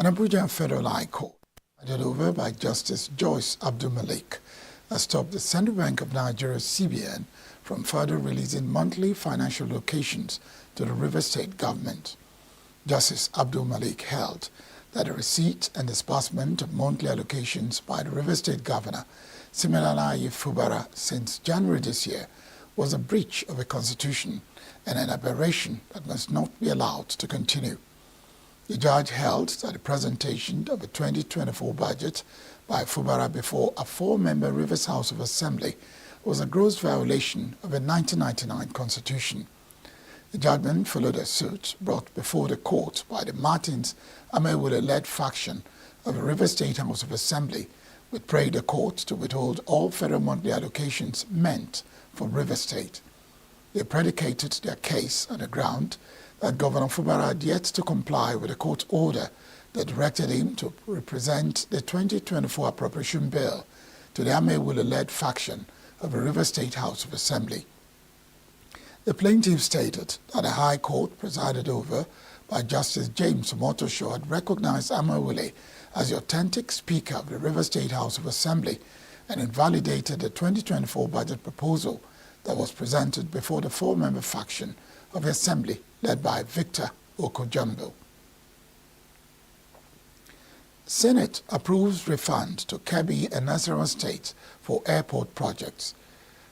An Abuja Federal High Court, presided over by Justice Joyce Abdul Malik, has stopped the Central Bank of Nigeria (CBN) from further releasing monthly financial allocations to the River State government. Justice Abdul Malik held that the receipt and disbursement of monthly allocations by the River State Governor, Siminalayi Fubara, since January this year was a breach of the Constitution and an aberration that must not be allowed to continue. The judge held that the presentation of the 2024 budget by Fubara before a four-member Rivers House of Assembly was a gross violation of the 1999 Constitution. The judgment followed a suit brought before the court by the Martins Amewule-led faction of the River State House of Assembly, which prayed the court to withhold all federal monthly allocations meant for River State. They predicated their case on the ground that Governor Fubara had yet to comply with a court order that directed him to represent the 2024 appropriation bill to the Amewule-led faction of the River State House of Assembly. The plaintiff stated that the High Court, presided over by Justice James Omotosho, had recognized Amewule as the authentic Speaker of the River State House of Assembly and invalidated the 2024 budget proposal that was presented before the four-member faction of the Assembly led by Victor Okojambo. Senate approves refund to Kebbi and Nasarawa State for airport projects.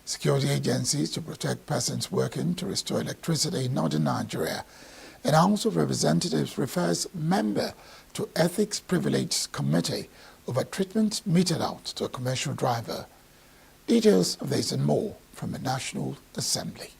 Security agencies to protect persons working to restore electricity in northern Nigeria, and House of Representatives refers member to Ethics Privilege Committee over treatment meted out to a commercial driver. Details of this and more from the National Assembly.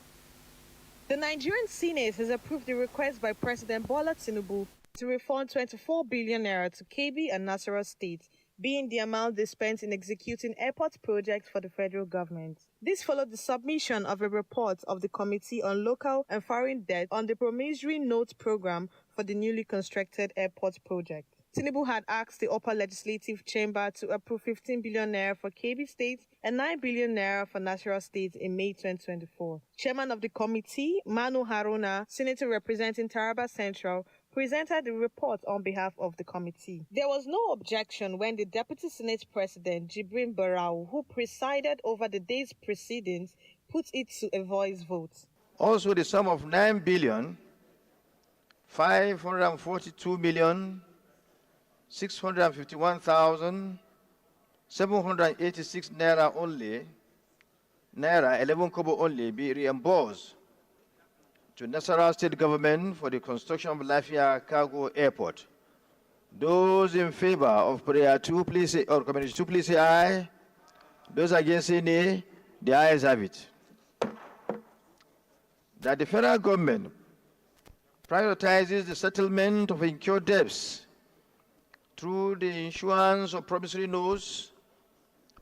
The Nigerian Senate has approved the request by President Bola Tinubu to refund 24 billion naira to Kebbi and Nasarawa State, being the amount they spent in executing airport projects for the federal government. This followed the submission of a report of the Committee on Local and Foreign Debt on the promissory note program for the newly constructed airport project. Tinubu had asked the upper legislative chamber to approve 15 billion naira for Kebbi State and 9 billion naira for Nasarawa State in May 2024. Chairman of the committee, Manu Haruna, senator representing Taraba Central, presented the report on behalf of the committee. There was no objection when the Deputy Senate President, Jibrin Barau, who presided over the day's proceedings, put it to a voice vote. Also, the sum of 9 billion 542 million 651,786 naira only, naira 11 kobo only, be reimbursed to Nasarawa State Government for the construction of Lafia Cargo Airport. Those in favor of prayer 2, please say, or community 2, please say aye. Those against say nay. The ayes have it. That the federal government prioritizes the settlement of incurred debts through the issuance of promissory notes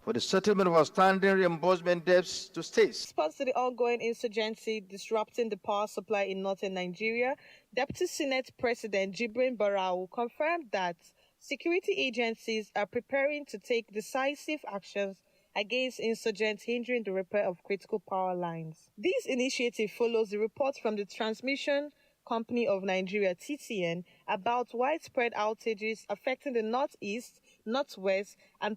for the settlement of outstanding reimbursement debts to states. In response to the ongoing insurgency disrupting the power supply in northern Nigeria, Deputy Senate President Jibrin Barau confirmed that security agencies are preparing to take decisive actions against insurgents hindering the repair of critical power lines. This initiative follows the report from the Transmission Company of Nigeria, TCN, about widespread outages affecting the northeast, northwest, and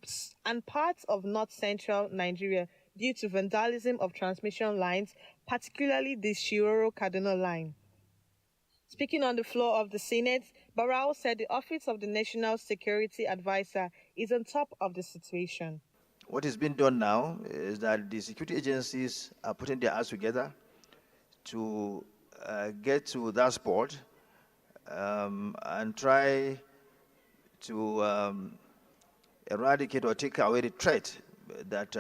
parts of north-central Nigeria due to vandalism of transmission lines, particularly the Shiroro-Kaduna line. Speaking on the floor of the Senate, Barau said the Office of the National Security Advisor is on top of the situation. What is being done now is that the security agencies are putting their hands together to get to that spot and try to eradicate or take away the threat that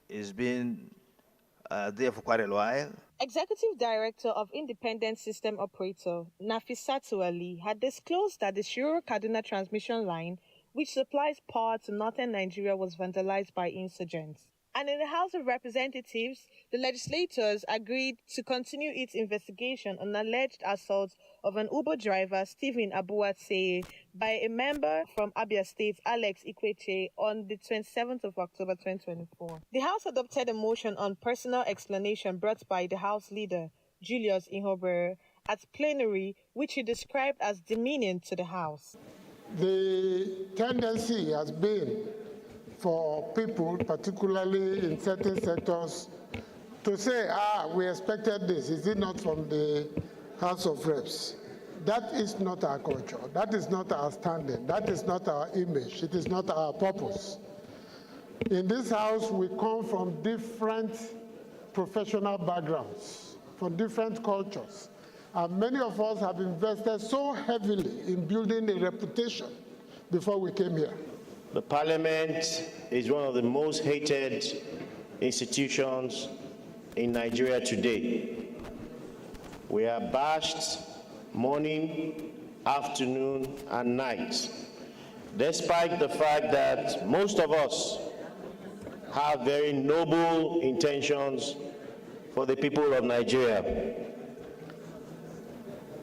is being there for quite a while. Executive Director of Independent System Operator, Nafisatu Ali, had disclosed that the Shiroro-Kaduna transmission line, which supplies power to northern Nigeria, was vandalized by insurgents. And in the House of Representatives, the legislators agreed to continue its investigation on alleged assault of an Uber driver, Stephen Abuatseye, by a member from Abia State, Alex Ikweche, on the 27th of October 2024. The House adopted a motion on personal explanation brought by the House Leader, Julius Ihobere, at plenary, which he described as demeaning to the House. The tendency has been for people, particularly in certain sectors, to say, we expected this. Is it not from the House of Reps? That is not our culture. That is not our standing. That is not our image. It is not our purpose. In this house, we come from different professional backgrounds, from different cultures. And many of us have invested so heavily in building a reputation before we came here. The Parliament is one of the most hated institutions in Nigeria today. We are bashed morning, afternoon, and night, despite the fact that most of us have very noble intentions for the people of Nigeria.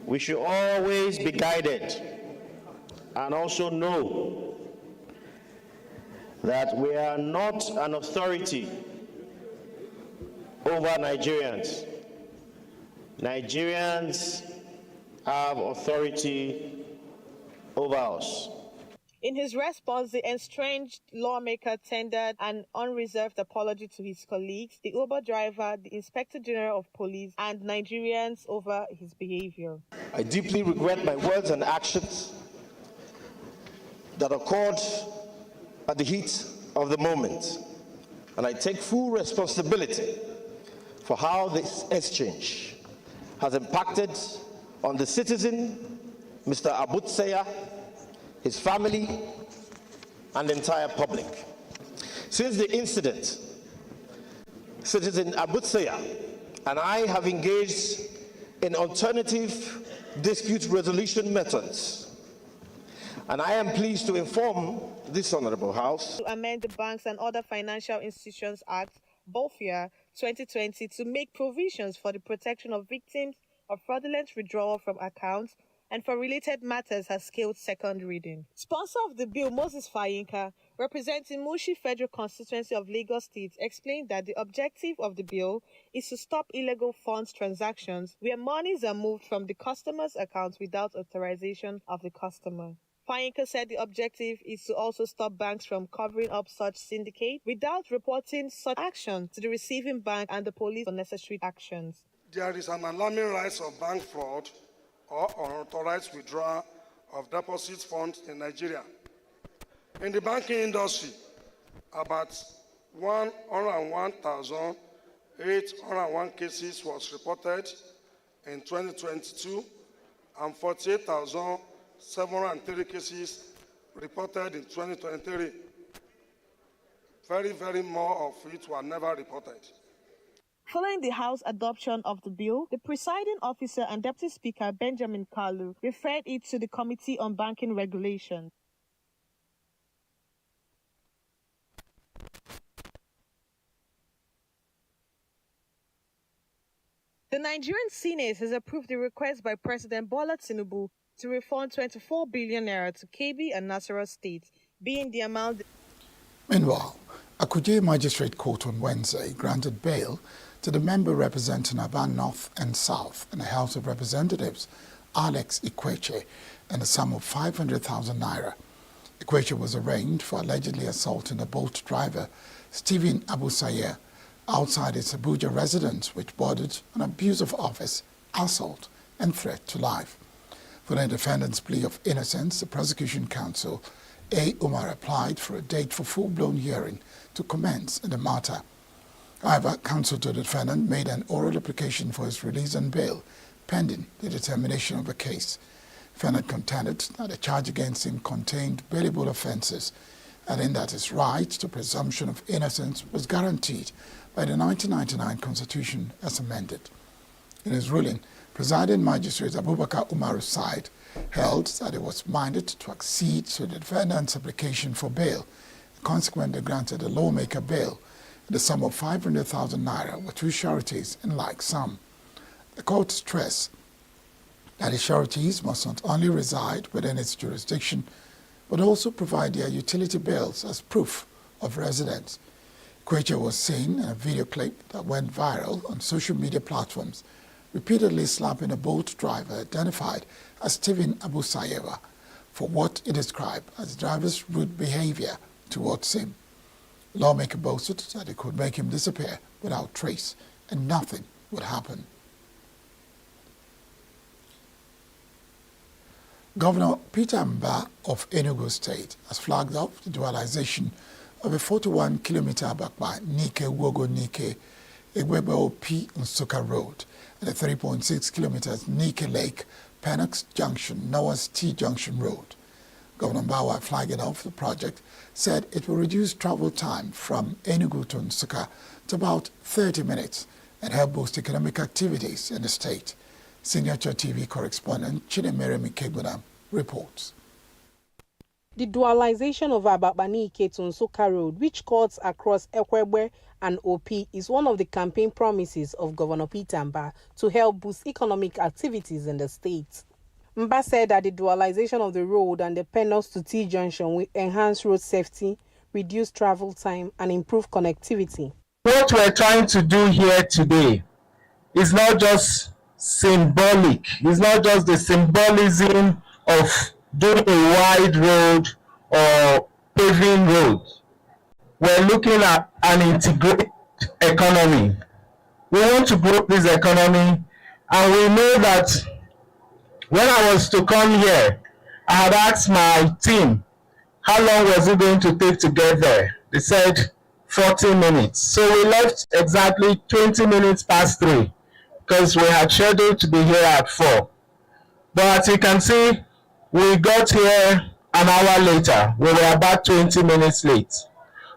We should always be guided and also know that we are not an authority over Nigerians. Nigerians have authority over us. In his response, the estranged lawmaker tendered an unreserved apology to his colleagues, the Uber driver, the Inspector General of Police, and Nigerians over his behavior. I deeply regret my words and actions that occurred at the heat of the moment, and I take full responsibility for how this exchange has impacted on the citizen, Mr. Abutsaya, his family, and the entire public. Since the incident, Citizen Abutsaya and I have engaged in alternative dispute resolution methods, and I am pleased to inform this Honorable House to amend the Banks and Other Financial Institutions Act, BOFIA 2020, to make provisions for the protection of victims of fraudulent withdrawal from accounts and for related matters has scaled second reading. Sponsor of the bill, Moses Fayinka, representing Mushi Federal Constituency of Lagos State, explained that the objective of the bill is to stop illegal funds transactions where monies are moved from the customer's account without authorization of the customer. Fayinka said the objective is to also stop banks from covering up such syndicates without reporting such action to the receiving bank and the police for necessary actions. There is an alarming rise of bank fraud or unauthorized withdrawal of deposit funds in Nigeria. In the banking industry, about 101,801 cases was reported in 2022 and 48,703 cases reported in 2023. Very more of it were never reported. Following the House adoption of the bill, the presiding officer and Deputy Speaker Benjamin Kalu referred it to the Committee on Banking Regulation. The Nigerian Senate has approved the request by President Bola Tinubu to refund 24 billion naira to Kebbi and Nasarawa states, being the amount. Meanwhile, Akuje Magistrate Court on Wednesday granted bail to the member representing Aba North and South in the House of Representatives, Alex Ikweche, and a sum of 500,000 naira. Ikweche was arraigned for allegedly assaulting a boat driver, Stephen Abusaye, outside his Abuja residence, which bordered on abuse of office, assault, and threat to life. For the defendant's plea of innocence, the prosecution counsel, A. Umar, applied for a date for full-blown hearing to commence in the matter. However, counsel to the defendant made an oral application for his release on bail, pending the determination of the case. The defendant contended that the charge against him contained bailable offences, adding that his right to presumption of innocence was guaranteed by the 1999 Constitution as amended. In his ruling, Presiding Magistrate Abubakar Umaru's side held that it was minded to accede to the defendant's application for bail, and consequently granted the lawmaker bail in the sum of 500,000 naira with two sureties in like sum. The court stressed that the sureties must not only reside within its jurisdiction, but also provide their utility bills as proof of residence. Ikweche was seen in a video clip that went viral on social media platforms, repeatedly slapping a boat driver identified as Stephen Abusayewa, for what he described as the driver's rude behavior towards him. The lawmaker boasted that it could make him disappear without trace and nothing would happen. Governor Peter Mbah of Enugu State has flagged off the dualization of a 41-kilometer Abakpa Nike Wogo Nike Egwebo P Nsuka Road and a 3.6 kilometers Nike Lake Pennox Junction Noah's T Junction Road. Governor Mbah, flagging off the project, said it will reduce travel time from Enugu to Nsuka to about 30 minutes and help boost economic activities in the state. Signature TV correspondent Chinemere Mikeguna reports. The dualization of Abakbanike to Nsuka Road, which cuts across Ekwebe and OP, is one of the campaign promises of Governor Peter Mbah to help boost economic activities in the state. Mbah said that the dualization of the road and the Pennox to T Junction will enhance road safety, reduce travel time, and improve connectivity. What we're trying to do here today is not just symbolic. It's not just the symbolism of doing a wide road or paving road. We're looking at an integrated economy. We want to grow this economy, and we know that when I was to come here, I had asked my team, how long was it going to take to get there? They said 40 minutes. So we left exactly 20 minutes past 3. Because we had scheduled to be here at 4. But as you can see, we got here an hour later. We were about 20 minutes late.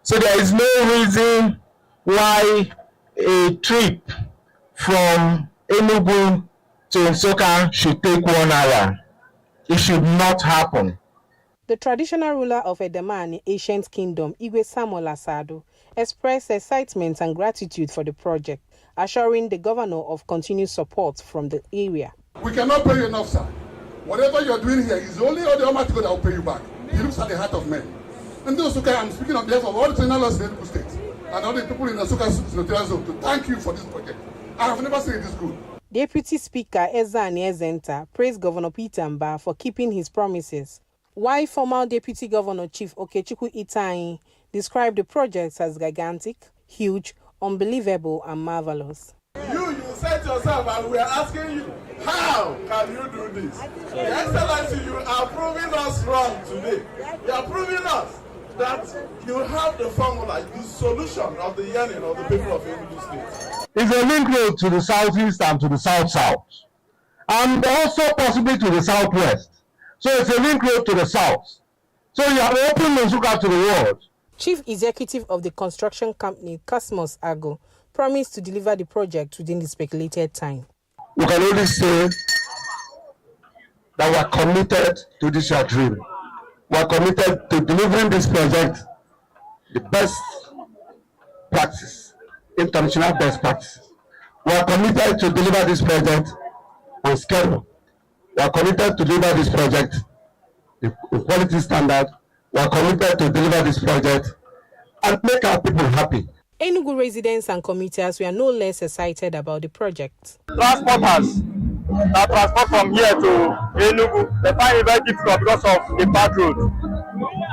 So there is no reason why a trip from Enugu to Nsuka should take 1 hour. It should not happen. The traditional ruler of Edemani Ancient Kingdom, Igwe Samuel Asado, expressed excitement and gratitude for the project, assuring the governor of continued support from the area. We cannot pay you enough, sir. Whatever you're doing here is only the Almighty God that will pay you back. He looks at the heart of men. And those who I'm speaking on behalf of all the journalists in the Enugu State and all the people in the Nsuka Senatorial Zone to thank you for this project. I have never seen this good. Deputy Speaker Ezani Ezenta praised Governor Peter Mbah for keeping his promises, while former Deputy Governor Chief Okechukwu Itai described the project as gigantic, huge, unbelievable, and marvelous. You said to yourself, and we are asking you, how can you do this? Your Excellency, you are proving us wrong today. You are proving us that you have the formula, the solution of the yearning of the people of Enugu State. It's a link road to the southeast and to the south-south, and also possibly to the southwest. So it's a link road to the south. So you are opening Nsuka to the world. Chief Executive of the construction company, Cosmos Ago, promised to deliver the project within the speculated time. We can only say that we are committed to this your dream. We are committed to delivering this project, the best practice, international best practice. We are committed to deliver this project on schedule. We are committed to deliver this project with quality standard. We are committed to deliver this project and make our people happy. Enugu residents and commuters were no less excited about the project. Transporters that transport from here to Enugu, they find it very difficult because of the bad road.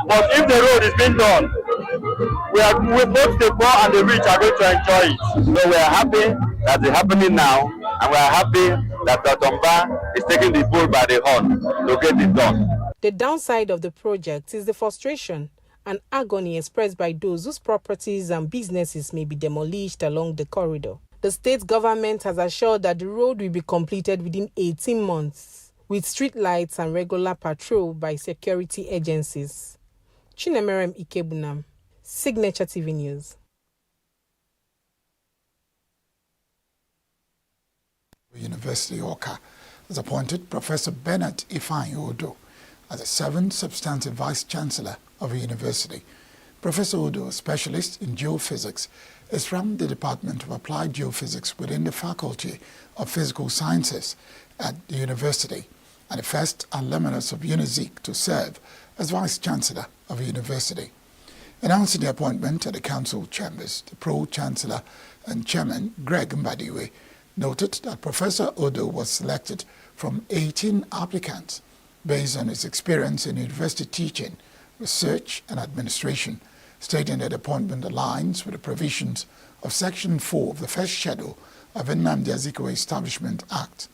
But if the road is being done, we both the poor and the rich are going to enjoy it. So we are happy that it's happening now, and we are happy that Dr. Mbah is taking the bull by the horn to get it done. The downside of the project is the frustration and agony expressed by those whose properties and businesses may be demolished along the corridor. The state government has assured that the road will be completed within 18 months, with street lights and regular patrol by security agencies. Chinemerem Ikebunam, Signature TV News. University Oka has appointed Professor Bernard Ifeanyi Odo as the 7th substantive Vice-Chancellor of the university. Professor Odo, a specialist in geophysics, is from the Department of Applied Geophysics within the Faculty of Physical Sciences at the university, and the first alumnus of UNIZIK to serve as Vice-Chancellor of the university. Announcing the appointment at the Council Chambers, the Pro-Chancellor and Chairman Greg Mbadiwe noted that Professor Odo was selected from 18 applicants based on his experience in university teaching, research and administration, stating that the appointment aligns with the provisions of Section 4 of the first schedule of the Nnamdi Azikiwe Establishment Act.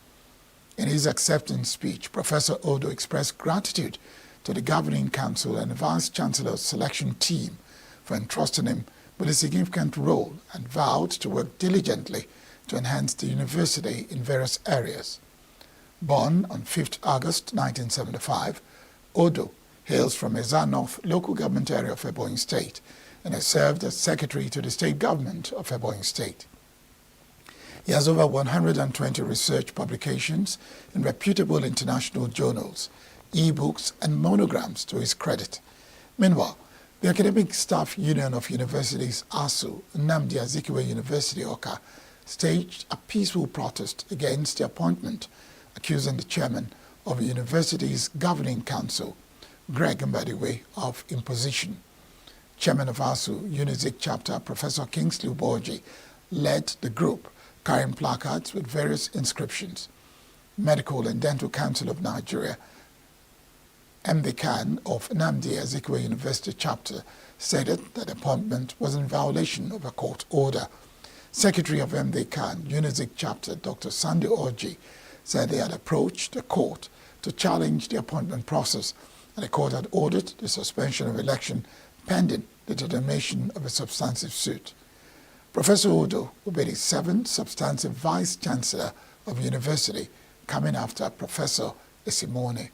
In his acceptance speech, Professor Odo expressed gratitude to the Governing Council and the Vice-Chancellor's selection team for entrusting him with a significant role and vowed to work diligently to enhance the university in various areas. Born on 5th August 1975, Odo hails from Eza North local government area of Ebonyi State and has served as secretary to the state government of Ebonyi State. He has over 120 research publications in reputable international journals, e-books and monograms to his credit. Meanwhile, the Academic Staff Union of Universities, ASU, Nnamdi Azikiwe University, Awka, staged a peaceful protest against the appointment, accusing the chairman of the university's governing council, Greg Mbadiwe, of imposition. Chairman of ASU, UNIZIK chapter, Professor Kingsley Uborji, led the group, carrying placards with various inscriptions. Medical and Dental Council of Nigeria, MDCAN of Nnamdi Azikiwe University chapter, stated that the appointment was in violation of a court order. Secretary of MDCAN, UNIZIK chapter, Dr. Sandy Orji, said they had approached the court to challenge the appointment process, and the court had ordered the suspension of election pending the determination of a substantive suit. Professor Odo will be the 7th substantive vice-chancellor of the university, coming after Professor Esimone.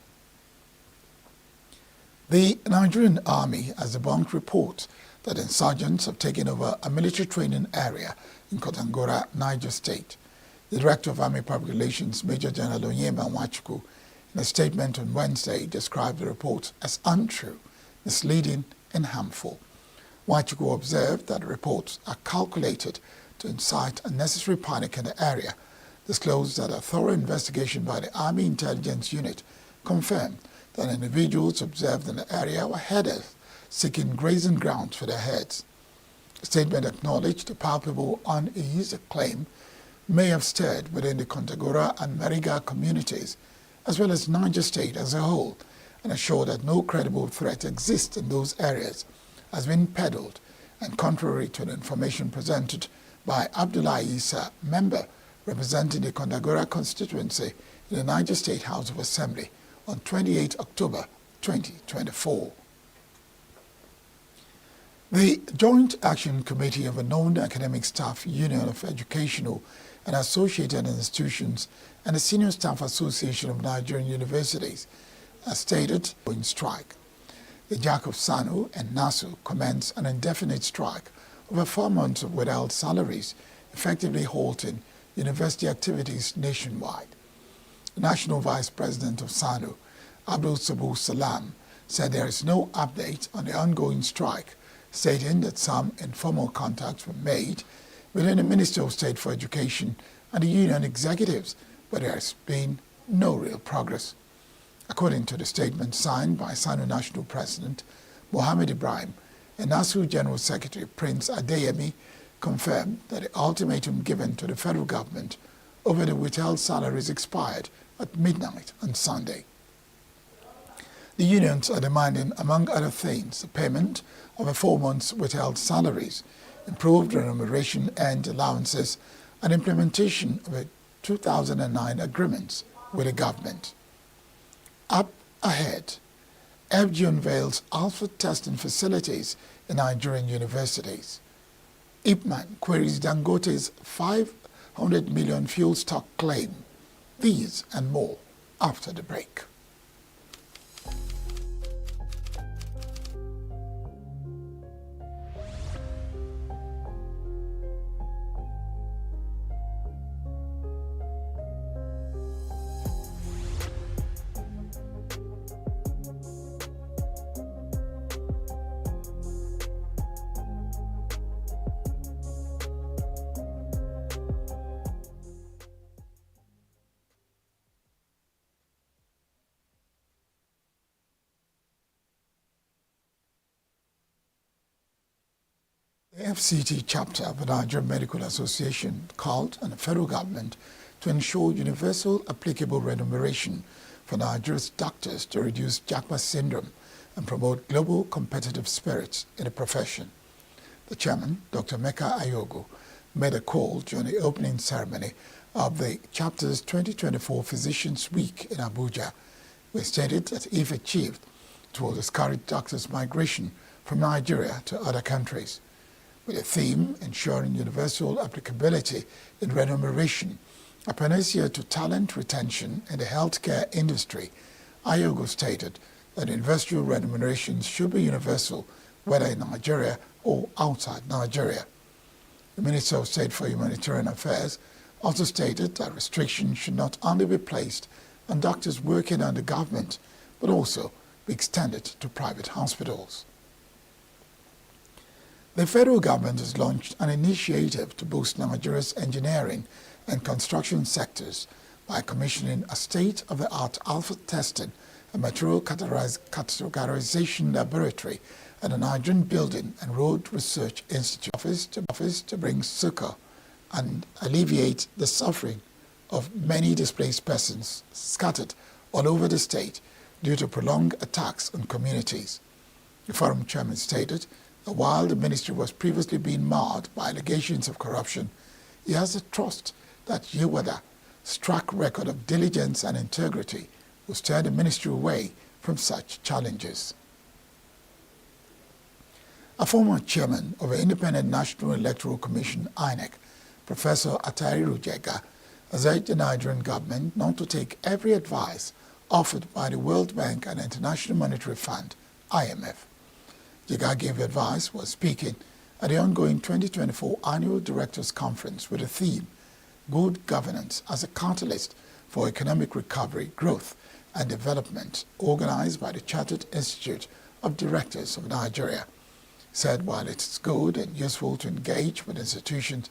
The Nigerian Army has debunked reports that insurgents have taken over a military training area in Kotangora, Niger State. The Director of Army Public Relations, Major General Onyema Nwachukwu, in a statement on Wednesday, described the reports as untrue, misleading and harmful. Nwachukwu observed that the reports are calculated to incite unnecessary panic in the area, disclosed that a thorough investigation by the Army Intelligence Unit confirmed that individuals observed in the area were headers seeking grazing grounds for their heads. The statement acknowledged the palpable unease the claim may have stirred within the Kontagora and Mariga communities, as well as Niger State as a whole, and assured that no credible threat exists in those areas, has been peddled, and contrary to the information presented by Abdullahi Issa, member representing the Kontagora constituency in the Niger State House of Assembly on 28 October 2024. The Joint Action Committee of a known Academic Staff Union of Educational and Associated Institutions and the Senior Staff Association of Nigerian Universities has stated in strike. The JAC of SANU and NASU commenced an indefinite strike over 4 months of withheld salaries, effectively halting university activities nationwide. The National Vice President of SANU, Abdul Sabu Salam, said there is no update on the ongoing strike, stating that some informal contacts were made within the Ministry of State for Education and the union executives, but there has been no real progress. According to the statement signed by SANU National President Mohammed Ibrahim and NASU General Secretary Prince Adeyemi, confirmed that the ultimatum given to the federal government over the withheld salaries expired at midnight on Sunday. The unions are demanding, among other things, the payment of a 4 months withheld salaries, improved remuneration and allowances, and implementation of a 2009 agreements with the government. Up ahead, FG unveils alpha testing facilities in Nigerian universities. Ipman queries Dangote's 500 million fuel stock claim. These and more after the break. The FCT chapter of the Nigerian Medical Association called on the federal government to ensure universal applicable remuneration for Nigeria's doctors to reduce Japa syndrome and promote global competitive spirits in the profession. The chairman, Dr. Meka Ayogu, made a call during the opening ceremony of the chapter's 2024 Physicians Week in Abuja, where stated that if achieved, it will discourage doctors' migration from Nigeria to other countries. With the theme ensuring universal applicability in remuneration, a panacea to talent retention in the healthcare industry, Ayogu stated that industrial remunerations should be universal, whether in Nigeria or outside Nigeria. The Minister of State for Humanitarian Affairs also stated that restrictions should not only be placed on doctors working under government, but also be extended to private hospitals. The federal government has launched an initiative to boost Nigeria's engineering and construction sectors by commissioning a state-of-the-art alpha testing and material categorization laboratory at the Nigerian Building and Road Research Institute office to bring succor and alleviate the suffering of many displaced persons scattered all over the state due to prolonged attacks on communities. The forum chairman stated that while the ministry was previously being marred by allegations of corruption, he has a trust that Yewada's track record of diligence and integrity will steer the ministry away from such challenges. A former chairman of the Independent National Electoral Commission, INEC, Professor Atairu Jega, has urged the Nigerian government not to take every advice offered by the World Bank and International Monetary Fund, IMF. Jega gave advice while speaking at the ongoing 2024 Annual Directors Conference with the theme, Good Governance as a Catalyst for Economic Recovery, Growth and Development, organized by the Chartered Institute of Directors of Nigeria. Said while it is good and useful to engage with institutions,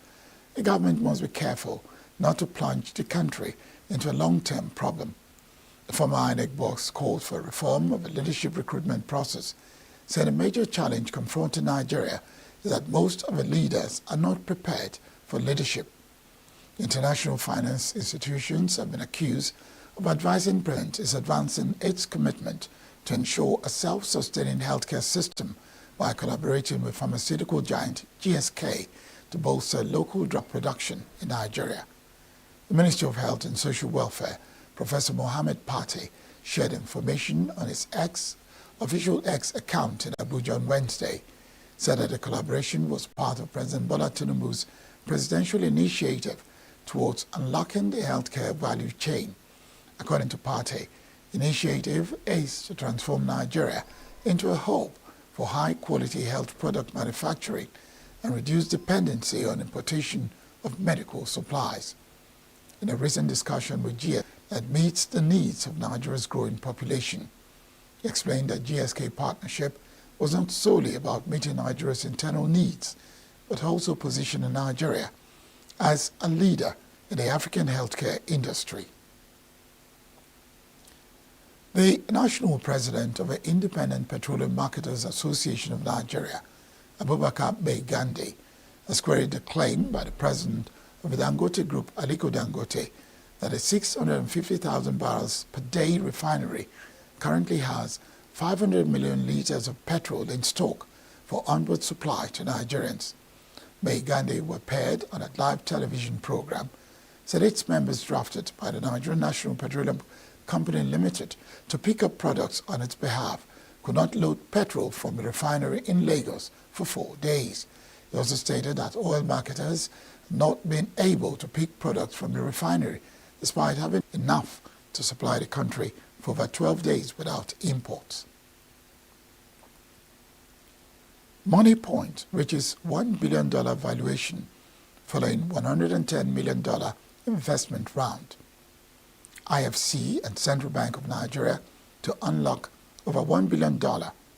the government must be careful not to plunge the country into a long-term problem. The former INEC boss called for reform of the leadership recruitment process, said a major challenge confronting Nigeria is that most of the leaders are not prepared for leadership. International finance institutions have been accused of advising President is advancing its commitment to ensure a self-sustaining healthcare system by collaborating with pharmaceutical giant GSK to bolster local drug production in Nigeria. The Ministry of Health and Social Welfare, Professor Mohammed Pate, shared information on his official X account in Abuja on Wednesday, said that the collaboration was part of President Bola Tinubu's presidential initiative towards unlocking the healthcare value chain. According to Pate, the initiative aims to transform Nigeria into a hub for high-quality health product manufacturing and reduce dependency on importation of medical supplies. In a recent discussion with GSK that meets the needs of Nigeria's growing population, he explained that GSK partnership was not solely about meeting Nigeria's internal needs, but also positioning Nigeria as a leader in the African healthcare industry. The national president of the Independent Petroleum Marketers Association of Nigeria, Abubakar Gandhi, has queried the claim by the president of the Dangote Group, Aliko Dangote, that a 650,000 barrels per day refinery currently has 500 million liters of petrol in stock for onward supply to Nigerians. Gandhi, who appeared on a live television program, said its members drafted by the Nigerian National Petroleum Company Limited to pick up products on its behalf could not load petrol from the refinery in Lagos for 4 days. He also stated that oil marketers had not been able to pick products from the refinery despite having enough to supply the country for over 12 days without imports. Money Point reaches $1 billion valuation following $110 million investment round. IFC and Central Bank of Nigeria to unlock over $1 billion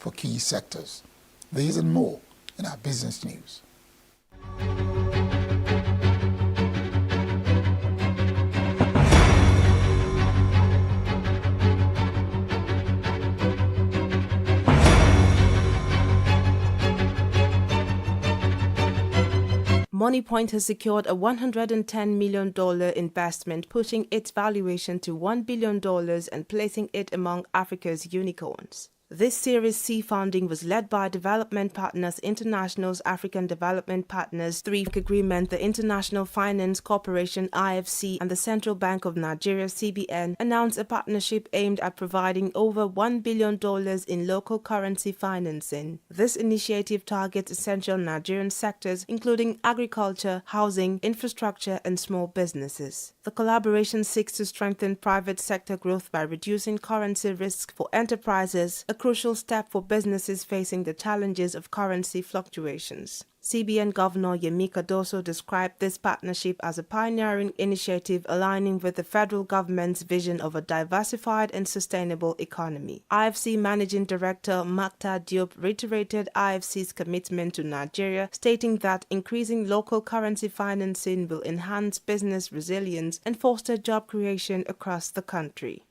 for key sectors. These and more in our business news. Moneypoint has secured a $110 million investment, pushing its valuation to $1 billion and placing it among Africa's unicorns. This Series C funding was led by Development Partners International's African Development Partners 3 agreement. The International Finance Corporation (IFC) and the Central Bank of Nigeria (CBN) announced a partnership aimed at providing over $1 billion in local currency financing. This initiative targets essential Nigerian sectors including agriculture, housing, infrastructure, and small businesses. The collaboration seeks to strengthen private sector growth by reducing currency risk for enterprises, a crucial step for businesses facing the challenges of currency fluctuations. CBN Governor Yemi Cardoso described this partnership as a pioneering initiative aligning with the federal government's vision of a diversified and sustainable economy. IFC Managing Director Makta Diop reiterated IFC's commitment to Nigeria, stating that increasing local currency financing will enhance business resilience and foster job creation across the country.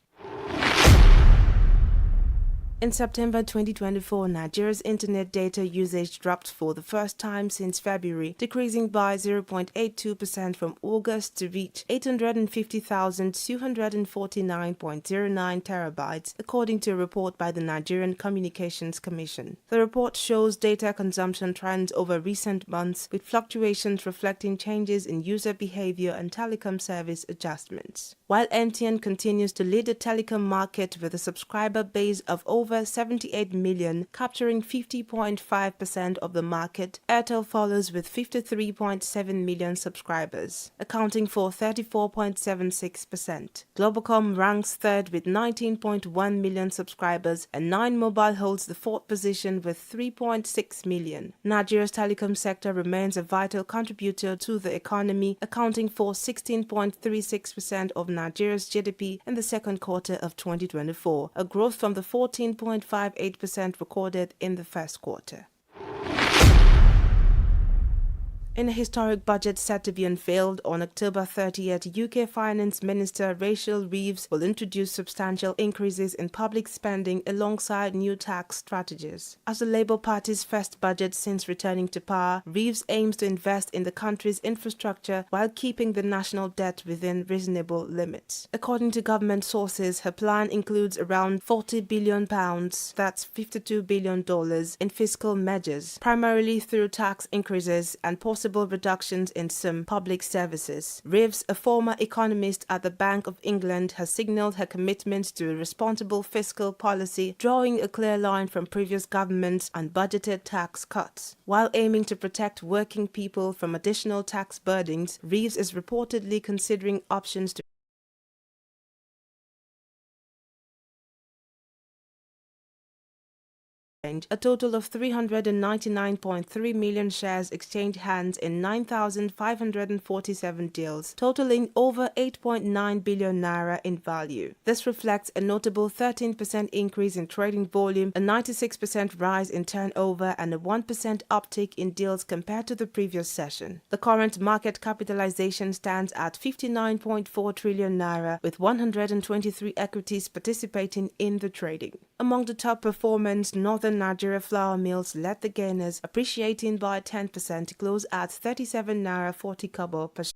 In September 2024, Nigeria's internet data usage dropped for the first time since February, decreasing by 0.82% from August to reach 850,249.09 terabytes, according to a report by the Nigerian Communications Commission. The report shows data consumption trends over recent months, with fluctuations reflecting changes in user behavior and telecom service adjustments. While MTN continues to lead the telecom market with a subscriber base of over 78 million, capturing 50.5% of the market, Airtel follows with 53.7 million subscribers, accounting for 34.76%. Globacom ranks third with 19.1 million subscribers, and 9mobile holds the fourth position with 3.6 million. Nigeria's telecom sector remains a vital contributor to the economy, accounting for 16.36% of Nigeria's GDP in the second quarter of 2024, a growth from the 14.58% recorded in the first quarter. In a historic budget set to be unveiled on October 30th, UK Finance Minister Rachel Reeves will introduce substantial increases in public spending alongside new tax strategies. As the Labour Party's first budget since returning to power, Reeves aims to invest in the country's infrastructure while keeping the national debt within reasonable limits. According to government sources, her plan includes around £40 billion, that's $52 billion, in fiscal measures, primarily through tax increases and possible reductions in some public services. Reeves, a former economist at the Bank of England, has signalled her commitment to a responsible fiscal policy, drawing a clear line from previous governments and budgeted tax cuts. While aiming to protect working people from additional tax burdens, Reeves is reportedly considering options to a total of 399.3 million shares exchanged hands in 9,547 deals, totaling over 8.9 billion naira in value. This reflects a notable 13% increase in trading volume, a 96% rise in turnover, and a 1% uptick in deals compared to the previous session. The current market capitalization stands at 59.4 trillion naira, with 123 equities participating in the trading. Among the top performers, Northern Nigeria flour mills led the gainers, appreciating by 10% to close at 37 naira 40 kobo per share,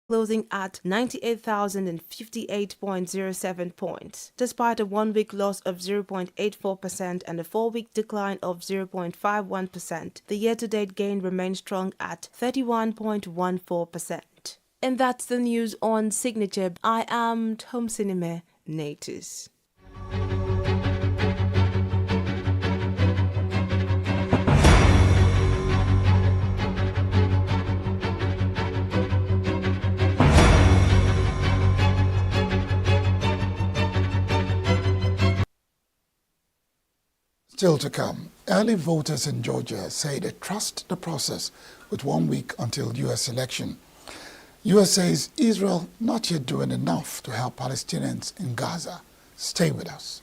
closing at 98,058.07 points. Despite a one-week loss of 0.84% and a four-week decline of 0.51%, the year-to-date gain remains strong at 31.14%. And that's the news on Signature. I am Tom Sinime Natus. Still to come, early voters in Georgia say they trust the process with 1 week until U.S. election. U.S. says Israel not yet doing enough to help Palestinians in Gaza. Stay with us.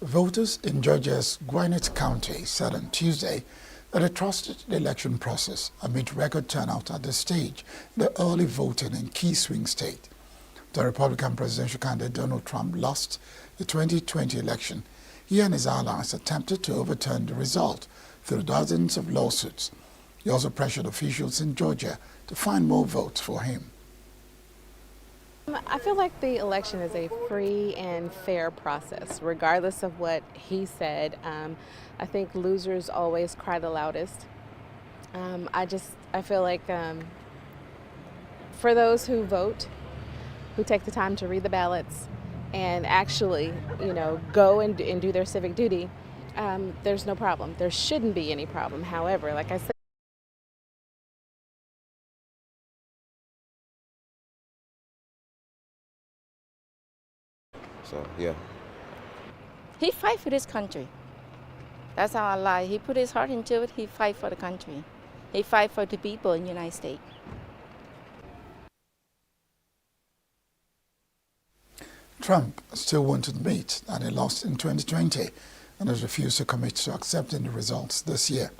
Voters in Georgia's Gwinnett County said on Tuesday that they trusted the election process amid record turnout at this stage, the early voting in key swing state. The Republican presidential candidate Donald Trump lost the 2020 election. He and his allies attempted to overturn the result through dozens of lawsuits. He also pressured officials in Georgia to find more votes for him. I feel like the election is a free and fair process, regardless of what he said. I think losers always cry the loudest. I feel like for those who vote, who take the time to read the ballots and actually, go and do their civic duty, there's no problem. There shouldn't be any problem. However, like I said, so, yeah. He fight for this country. That's how I lie. He put his heart into it. He fight for the country. He fight for the people in the United States. Trump still won't admit that he lost in 2020 and has refused to commit to accepting the results this year.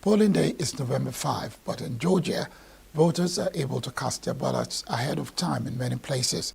Polling day is November 5, but in Georgia, voters are able to cast their ballots ahead of time in many places.